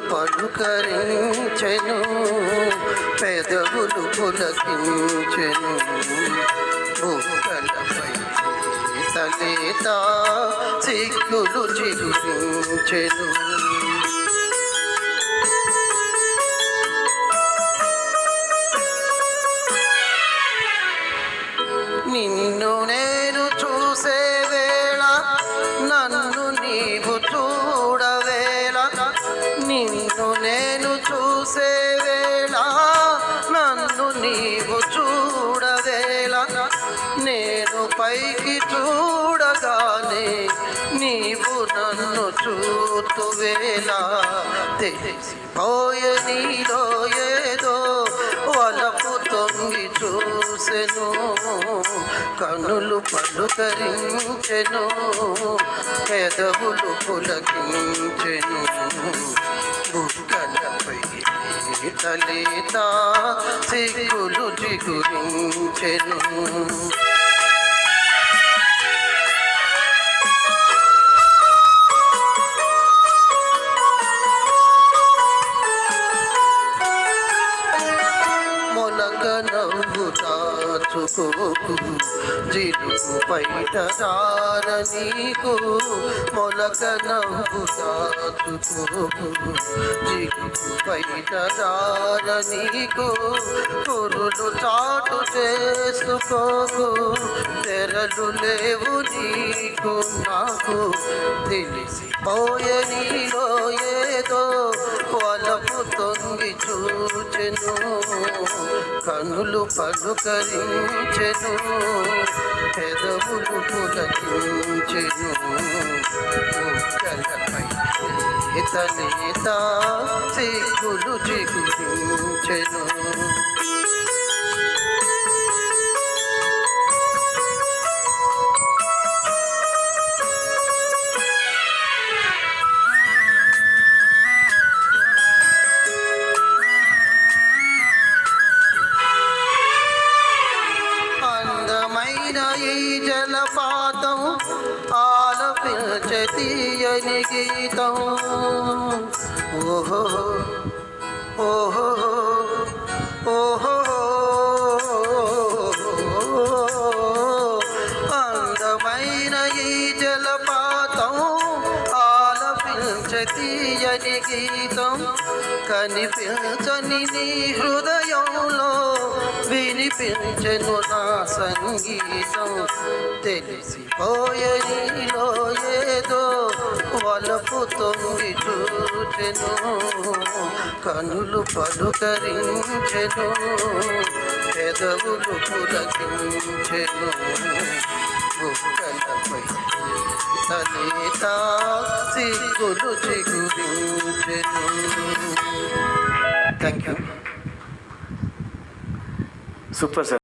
పలుకరించెను, పెదవులు పులకించెను, బుగ్గలపై తలేత సిగ్గులు చిగురించెను. నిన్ను నేను చూసే వేళ, నన్ను నీవు చూడవేళ. నిన్ను నేను చూసే వేళ, నన్ను నీవు చూడవేళ. నేను పైకి చూడగానే నీవు నన్ను చూతువేళ. తెలిసిపోయే నీలో ఏదో వలపు తొంగి చూసెను, కనులు పలుకరించెను, పెదవులు పులకించెను, బుగ్గలపై తలేత సిగ్గులు చిగురించెను. నవ్వు దాచుకోకు, జిలుగు బయట రార నీకు. మొలక నవ్వు దాచుకోకు, జిలుగు బయట రార నీకు. కురులు చాటు చేసుకోకు, తెరలు లేవు నీకు నాకు. తెలిసిపోయే నీలో ఏదో వలపు తొంగి చూచెను, కనులు పలుకరించెను, పెదవులు పులకించెను, బుగ్గలపై తలేత సిగ్గులు చిగురించెను. ఈ జలపాతం ఆలపించే తీయని గీతం. ఓహో ఓహో ఓహో, అందమైన ఈ జలపాతం ఆలపించే తీయని గీతం. కనిపించని నీ హృదయంలో వినిపించెను నా సంగీతం. తెలిసిపోయే నీలో ఏదో వలపు తొంగి చూచెను, కనులు పలుకరించెను, పెదవులు పులకించెను, బుగ్గలపై తలేత సిగ్గులు చిగురించెను. Thank you. Super sir.